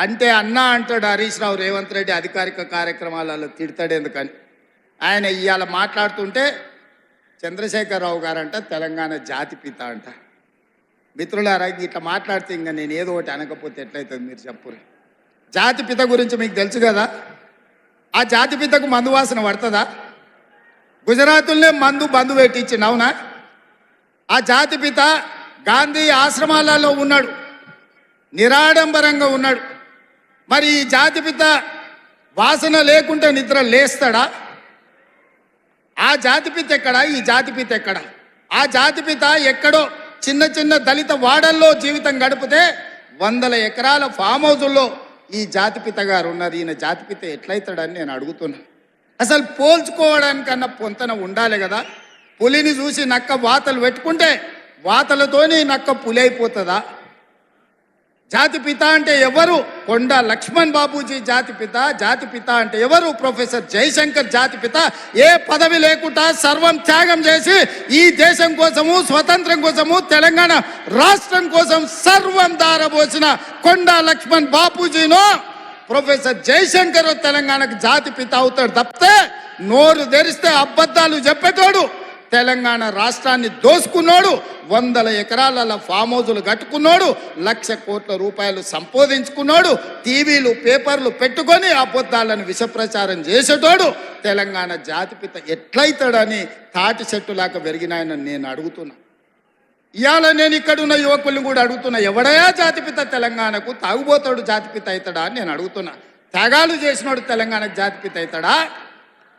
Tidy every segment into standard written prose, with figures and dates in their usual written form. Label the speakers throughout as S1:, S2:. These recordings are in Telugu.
S1: అంటే అన్న అంటాడు హరీష్ రావు రేవంత్ రెడ్డి అధికారిక కార్యక్రమాలలో తిడతాడు ఎందుకని. ఆయన ఇవాళ మాట్లాడుతుంటే చంద్రశేఖరరావు గారంట తెలంగాణ జాతిపిత అంట. మిత్రులారా, ఇట్లా మాట్లాడితే ఇంకా నేను ఏదో ఒకటి అనకపోతే ఎట్లయితుంది మీరు చెప్పురు. జాతిపిత గురించి మీకు తెలుసు కదా. ఆ జాతిపితకు మందు వాసన పడుతుందా? గుజరాతుల్నే మందు బంధు పెట్టించింది, అవునా? ఆ జాతిపిత గాంధీ ఆశ్రమాలలో ఉన్నాడు, నిరాడంబరంగా ఉన్నాడు. మరి ఈ జాతిపిత వాసన లేకుంటే నిద్ర లేస్తాడా? ఆ జాతిపిత ఎక్కడా? ఈ జాతిపిత ఎక్కడా? ఆ జాతిపిత ఎక్కడో చిన్న చిన్న దళిత వాడల్లో జీవితం గడిపితే 100 ఎకరాల ఫామ్ హౌజుల్లో ఈ జాతిపిత గారు ఉన్నారు. ఈయన జాతిపిత ఎట్లయితాడని నేను అడుగుతున్నా. అసలు పోల్చుకోవడానికన్నా పొంతన ఉండాలి కదా. పులిని చూసి నక్క వాతలు పెట్టుకుంటే వాతలతోని నక్క పులి అయిపోతుందా? జాతిపిత అంటే ఎవరు? కొండ లక్ష్మణ్ బాబూజీ జాతిపిత. జాతిపిత అంటే ఎవరు? ప్రొఫెసర్ జయశంకర్ జాతిపిత. ఏ పదవి లేకుండా సర్వం త్యాగం చేసి ఈ దేశం కోసము, స్వతంత్రం కోసము, తెలంగాణ రాష్ట్రం కోసం సర్వం దారబోసిన కొండ లక్ష్మణ్ బాపూజీనో ప్రొఫెసర్ జయశంకర్ తెలంగాణకు జాతిపిత అవుతాడు తప్పితే నోరు తెరిస్తే అబద్ధాలు చెప్పేటోడు, తెలంగాణ రాష్ట్రాన్ని దోసుకున్నాడు, 100 ఎకరాల ఫామ్ హౌజులు కట్టుకున్నాడు, 1,00,000 కోట్ల రూపాయలు సంపాదించుకున్నాడు, టీవీలు పేపర్లు పెట్టుకొని అబద్ధాలను విషప్రచారం చేసేటోడు తెలంగాణ జాతిపిత ఎట్లయితాడని తాటి చెట్టులాగా పెరిగినాయని నేను అడుగుతున్నా. ఇవాళ నేను ఇక్కడున్న యువకుల్ని కూడా అడుగుతున్నా, ఎవడయా జాతిపిత తెలంగాణకు? తాగుబోతాడు జాతిపిత అవుతాడా అని నేను అడుగుతున్నా. త్యాగాలు చేసినోడు తెలంగాణకు జాతిపిత అవుతాడా?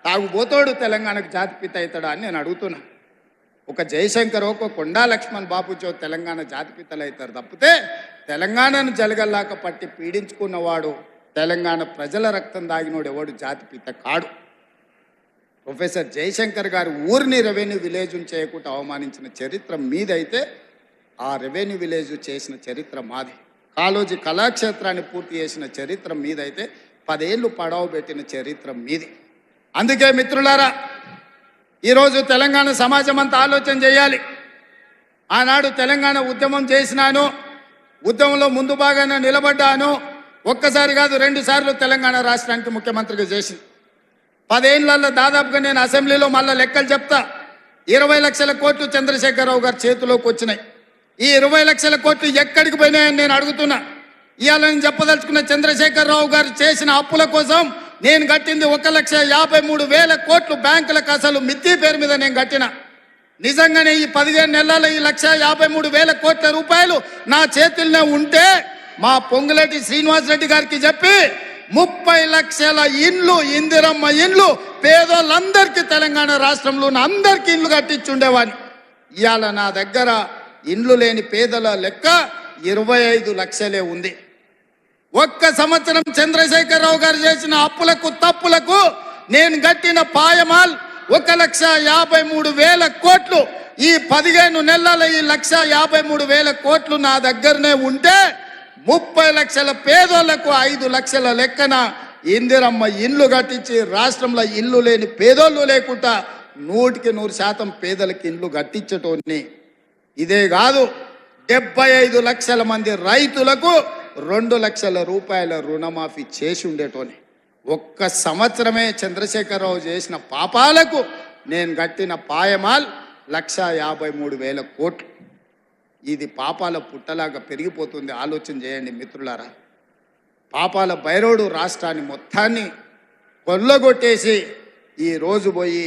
S1: తాగుబోతాడు తెలంగాణకు జాతిపిత అవుతాడా అని నేను అడుగుతున్నా. ఒక జయశంకర్, ఒక కొండా లక్ష్మణ్ బాపూజీ తెలంగాణ జాతిపితలు అవుతారు తప్పితే తెలంగాణను జలగల్లాక పట్టి పీడించుకున్నవాడు, తెలంగాణ ప్రజల రక్తం దాగినోడు ఎవడు జాతిపిత కాడు. ప్రొఫెసర్ జయశంకర్ గారు ఊరిని రెవెన్యూ విలేజ్ చేయకుండా అవమానించిన చరిత్ర మీదైతే ఆ రెవెన్యూ విలేజ్ చేసిన చరిత్ర మాది. కాళోజీ కళాక్షేత్రాన్ని పూర్తి చేసిన చరిత్ర మీదైతే 10 ఏళ్ళు పడవ పెట్టిన చరిత్ర మీది. అందుకే మిత్రులారా, ఈరోజు తెలంగాణ సమాజం అంతా ఆలోచన చేయాలి. ఆనాడు తెలంగాణ ఉద్యమం చేసినాను, ఉద్యమంలో ముందు భాగాన నిలబడ్డాను. ఒక్కసారి కాదు 2 సార్లు తెలంగాణ రాష్ట్రానికి ముఖ్యమంత్రిగా చేసింది. 10 ఏళ్లలో దాదాపుగా నేను అసెంబ్లీలో మళ్ళీ లెక్కలు చెప్తా. 20 లక్షల కోట్లు చంద్రశేఖరరావు గారి చేతిలోకి వచ్చినాయి. ఈ 20 లక్షల కోట్లు ఎక్కడికి పోయినాయని నేను అడుగుతున్నా. ఇవాళ నేను చెప్పదలుచుకున్న, చంద్రశేఖరరావు గారు చేసిన అప్పుల కోసం నేను కట్టింది 1,53,000 కోట్లు బ్యాంకులకు అసలు మిత్తి పేరు మీద నేను కట్టిన. నిజంగానే ఈ 15 నెలల ఈ 1,53,000 కోట్ల రూపాయలు నా చేతుల్నే ఉంటే మా పొంగులేటి శ్రీనివాసరెడ్డి గారికి చెప్పి 30 లక్షల ఇండ్లు, ఇందిరమ్మ ఇండ్లు పేదోళ్ళందరికీ తెలంగాణ రాష్ట్రంలో అందరికీ ఇండ్లు కట్టించుండేవాడిని. ఇవాళ నా దగ్గర ఇండ్లు లేని పేదల లెక్క 25 లక్షలే ఉంది. ఒక్క సంవత్సరం చంద్రశేఖరరావు గారు చేసిన అప్పులకు తప్పులకు నేను కట్టిన పాయమాల్ 1,53,000 కోట్లు. ఈ 15 నెలల ఈ 1,53,000 కోట్లు నా దగ్గరనే ఉంటే 30 లక్షల పేదోళ్లకు 5 లక్షల లెక్కన ఇందిరమ్మ ఇల్లు కట్టించి రాష్ట్రంలో ఇల్లు లేని పేదోళ్ళు లేకుండా 100% పేదలకు ఇల్లు కట్టించటోని. ఇదే కాదు, 75 లక్షల మంది రైతులకు 2 లక్షల రూపాయల రుణమాఫీ చేసి ఉండేటోని. ఒక్క సంవత్సరమే చంద్రశేఖరరావు చేసిన పాపాలకు నేను కట్టిన పాయమాల్ 1,53,000 కోట్లు. ఇది పాపాల పుట్టలాగా పెరిగిపోతుంది. ఆలోచన చేయండి మిత్రులారా. పాపాల బైరోడు రాష్ట్రాన్ని మొత్తాన్ని కొల్లగొట్టేసి ఈ రోజు పోయి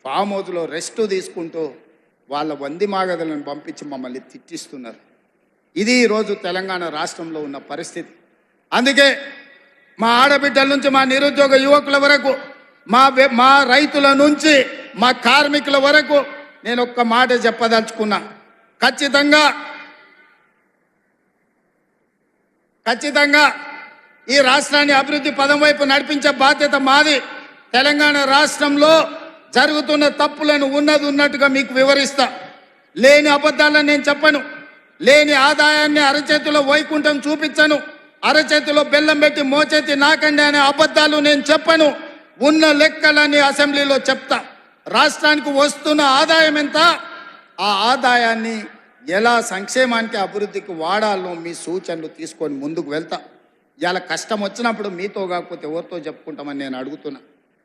S1: ఫామ్ హౌస్లో రెస్ట్ తీసుకుంటూ వాళ్ళ వంది మాగదులను పంపించి మమ్మల్ని తిట్టిస్తున్నారు. ఇది ఈరోజు తెలంగాణ రాష్ట్రంలో ఉన్న పరిస్థితి. అందుకే మా ఆడబిడ్డల నుంచి మా నిరుద్యోగ యువకుల వరకు, మా రైతుల నుంచి మా కార్మికుల వరకు నేను ఒక్క మాట చెప్పదలుచుకున్నా. ఖచ్చితంగా ఈ రాష్ట్రాన్ని అభివృద్ధి పదం వైపు నడిపించే బాధ్యత మాది. తెలంగాణ రాష్ట్రంలో జరుగుతున్న తప్పులను ఉన్నట్టుగా మీకు వివరిస్తా. లేని అబద్ధాలను నేను చెప్పను. లేని ఆదాయాన్ని అరచేతిలో వైకుంఠం చూపించను. అరచేతిలో బెల్లం పెట్టి మోచేతి నాకండి అనే అబద్ధాలు నేను చెప్పను. ఉన్న లెక్కలన్నీ అసెంబ్లీలో చెప్తా. రాష్ట్రానికి వస్తున్న ఆదాయం ఎంత, ఆ ఆదాయాన్ని ఎలా సంక్షేమానికి అభివృద్ధికి వాడాలో మీ సూచనలు తీసుకొని ముందుకు వెళ్తా. ఇలా కష్టం వచ్చినప్పుడు మీతో కాకపోతే ఎవరితో చెప్పుకుంటామని నేను అడుగుతున్నా.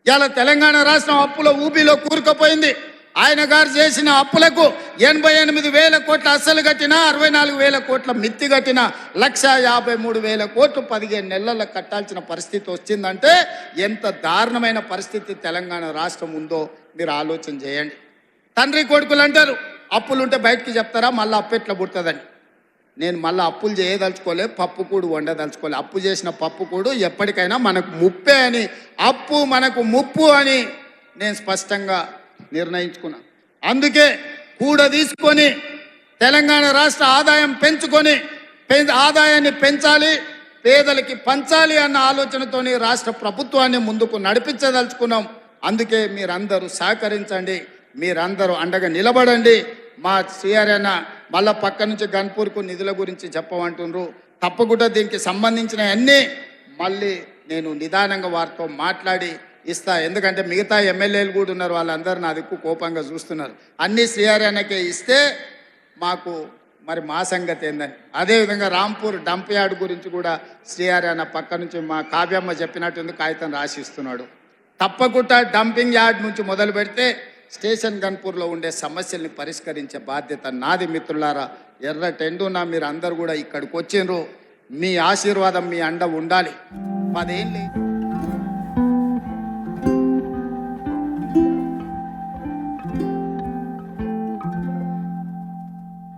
S1: ఇలా తెలంగాణ రాష్ట్రం అప్పుల ఊబిలో కూరుకుపోయింది. ఆయన గారు చేసిన అప్పులకు 88,000 కోట్ల అస్సలు కట్టినా, 64,000 కోట్ల మిత్తి కట్టిన, 1,53,000 కోట్లు 15 నెలల్లో కట్టాల్సిన పరిస్థితి వచ్చిందంటే ఎంత దారుణమైన పరిస్థితి తెలంగాణ రాష్ట్రం ఉందో మీరు ఆలోచన చేయండి. తండ్రి కొడుకులు అంటారు అప్పులుంటే బయటికి చెప్తారా, మళ్ళీ అప్పు ఎట్లా పుడుతుందని. నేను మళ్ళీ అప్పులు చేయదలుచుకోలే, పప్పు కూడు వండదలుచుకోలే. అప్పు చేసిన పప్పు కూడు ఎప్పటికైనా మనకు ముప్పే అని, అప్పు మనకు ముప్పు అని నేను స్పష్టంగా నిర్ణయించుకున్నా. అందుకే కూడ తీసుకొని తెలంగాణ రాష్ట్ర ఆదాయం పెంచుకొని ఆదాయాన్ని పెంచాలి, పేదలకి పంచాలి అన్న ఆలోచనతోని రాష్ట్ర ప్రభుత్వాన్ని ముందుకు నడిపించదలుచుకున్నాం. అందుకే మీరందరూ సహకరించండి, మీరందరూ అండగా నిలబడండి. మా శ్రీహరన్న మళ్ళా పక్క నుంచి గన్పూర్కు నిధుల గురించి చెప్పమంటుండ్రు. తప్పకుండా దీనికి సంబంధించిన అన్నీ మళ్ళీ నేను నిదానంగా వారితో మాట్లాడి ఇస్తా. ఎందుకంటే మిగతా ఎమ్మెల్యేలు కూడా ఉన్నారు, వాళ్ళందరూ నా దిక్కు కోపంగా చూస్తున్నారు. అన్నీ శ్రీహరన్నకే ఇస్తే మాకు మరి మా సంగతి ఏందని. అదేవిధంగా రాంపూర్ డంప్ యార్డ్ గురించి కూడా శ్రీహరన్న పక్క నుంచి మా కావ్యమ్మ చెప్పినట్టు కాగితం రాసిస్తున్నాడు. తప్పకుండా డంపింగ్ యార్డ్ నుంచి మొదలు పెడితే స్టేషన్ గన్పూర్లో ఉండే సమస్యల్ని పరిష్కరించే బాధ్యత నాది. మిత్రులారా, ఎర్ర టెండునా మీరు అందరు కూడా ఇక్కడికి వచ్చిండ్రు. మీ ఆశీర్వాదం, మీ అండ ఉండాలి. 10 ఏళ్ళు